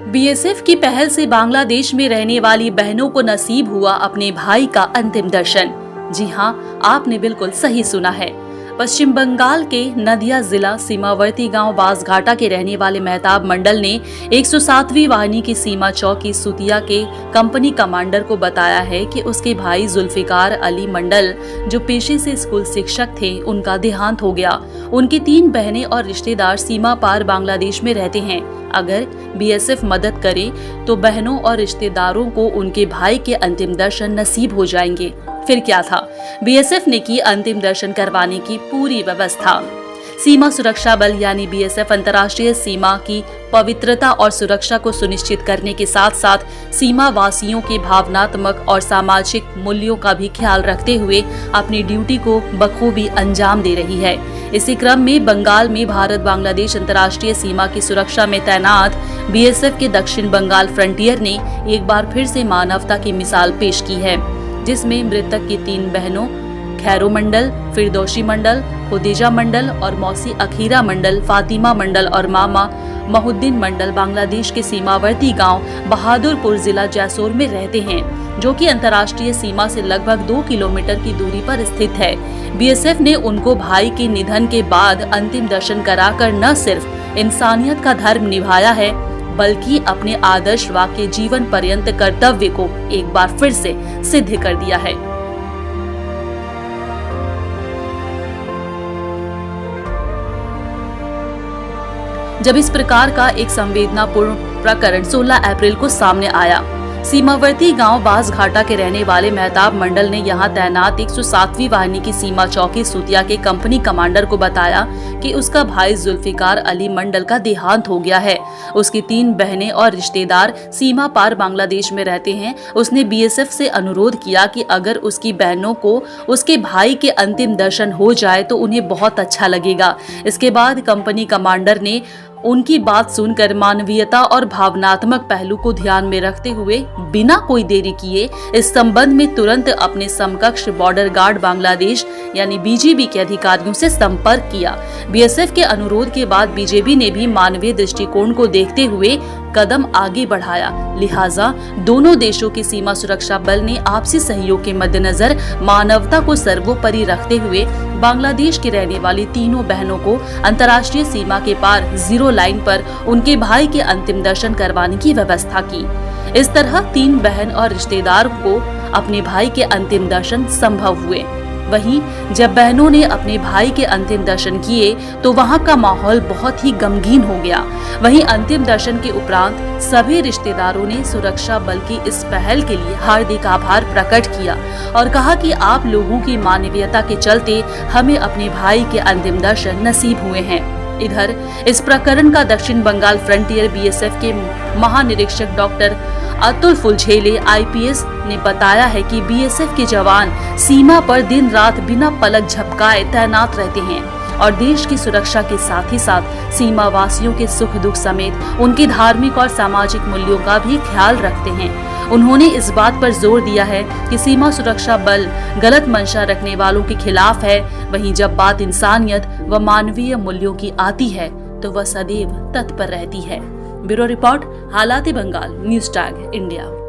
BSF की पहल से बांग्लादेश में रहने वाली बहनों को नसीब हुआ अपने भाई का अंतिम दर्शन। जी हां, आपने बिल्कुल सही सुना है। पश्चिम बंगाल के नदिया जिला सीमावर्ती गांव बांसघाटा के रहने वाले मेहताब मंडल ने 107वीं वाहिनी की सीमा चौकी सुतिया के कंपनी कमांडर को बताया है कि उसके भाई जुल्फिकार अली मंडल, जो पेशे से स्कूल शिक्षक थे, उनका देहांत हो गया। उनकी 3 बहनें और रिश्तेदार सीमा पार बांग्लादेश में रहते हैं। अगर बीएसएफ मदद करे तो बहनों और रिश्तेदारों को उनके भाई के अंतिम दर्शन नसीब हो जाएंगे। फिर क्या था, बीएसएफ ने की अंतिम दर्शन करवाने की पूरी व्यवस्था। सीमा सुरक्षा बल यानी बीएसएफ अंतर्राष्ट्रीय सीमा की पवित्रता और सुरक्षा को सुनिश्चित करने के साथ साथ सीमा वासियों के भावनात्मक और सामाजिक मूल्यों का भी ख्याल रखते हुए अपनी ड्यूटी को बखूबी अंजाम दे रही है। इसी क्रम में बंगाल में भारत बांग्लादेश अंतर्राष्ट्रीय सीमा की सुरक्षा में तैनात बीएसएफ के दक्षिण बंगाल फ्रंटियर ने एक बार फिर से मानवता की मिसाल पेश की है, जिसमें मृतक की 3 बहनों खैरो मंडल, फिरदौशी मंडल, खुदीजा मंडल और मौसी अखीरा मंडल, फातिमा मंडल और मामा महुद्दीन मंडल बांग्लादेश के सीमावर्ती गांव बहादुरपुर जिला जैसोर में रहते हैं, जो कि अंतर्राष्ट्रीय सीमा से लगभग 2 किलोमीटर की दूरी पर स्थित है। बीएसएफ ने उनको भाई के निधन के बाद अंतिम दर्शन कराकर न सिर्फ इंसानियत का धर्म निभाया है, बल्कि अपने आदर्श वाक्य जीवन पर्यंत कर्तव्य को एक बार फिर से सिद्ध कर दिया है। जब इस प्रकार का एक संवेदनापूर्ण प्रकरण 16 अप्रैल को सामने आया, सीमावर्ती गांव बांसघाटा के रहने वाले मेहताब मंडल ने यहां तैनात 107वीं वाहिनी की सीमा चौकी सुतिया के कंपनी कमांडर को बताया कि उसका भाई जुल्फिकार अली मंडल का देहांत हो गया है। उसकी 3 बहनें और रिश्तेदार सीमा पार बांग्लादेश में रहते हैं। उसने बीएसएफ से अनुरोध किया कि अगर उसकी बहनों को उसके भाई के अंतिम दर्शन हो जाए तो उन्हें बहुत अच्छा लगेगा। इसके बाद कंपनी कमांडर ने उनकी बात सुनकर मानवीयता और भावनात्मक पहलू को ध्यान में रखते हुए बिना कोई देरी किए इस संबंध में तुरंत अपने समकक्ष बॉर्डर गार्ड बांग्लादेश यानी बीजीबी के अधिकारियों से संपर्क किया। बीएसएफ के अनुरोध के बाद बीजेपी ने भी मानवीय दृष्टिकोण को देखते हुए कदम आगे बढ़ाया। लिहाजा दोनों देशों की सीमा सुरक्षा बल ने आपसी सहयोग के मद्देनजर मानवता को सर्वोपरि रखते हुए बांग्लादेश की रहने वाली 3 बहनों को अंतर्राष्ट्रीय सीमा के पार 0 लाइन पर उनके भाई के अंतिम दर्शन करवाने की व्यवस्था की। इस तरह 3 बहन और रिश्तेदार को अपने भाई के अंतिम दर्शन संभव हुए। वहीं जब बहनों ने अपने भाई के अंतिम दर्शन किए तो वहां का माहौल बहुत ही गमगीन हो गया। वहीं अंतिम दर्शन के उपरांत सभी रिश्तेदारों ने सुरक्षा बल की इस पहल के लिए हार्दिक आभार प्रकट किया और कहा कि आप लोगों की मानवीयता के चलते हमें अपने भाई के अंतिम दर्शन नसीब हुए हैं। इधर इस प्रकरण का दक्षिण बंगाल फ्रंटियर बीएसएफ के महानिरीक्षक डॉक्टर अतुल फुलझेले आईपीएस ने बताया है कि बीएसएफ के जवान सीमा पर दिन रात बिना पलक झपकाए तैनात रहते हैं और देश की सुरक्षा के साथ ही साथ सीमा वासियों के सुख दुख समेत उनकी धार्मिक और सामाजिक मूल्यों का भी ख्याल रखते हैं। उन्होंने इस बात पर जोर दिया है कि सीमा सुरक्षा बल गलत मंशा रखने वालों के खिलाफ है, वहीं जब बात इंसानियत व मानवीय मूल्यों की आती है तो वह सदैव तत्पर रहती है। ब्यूरो रिपोर्ट, हालात बंगाल, न्यूज़ टैग इंडिया।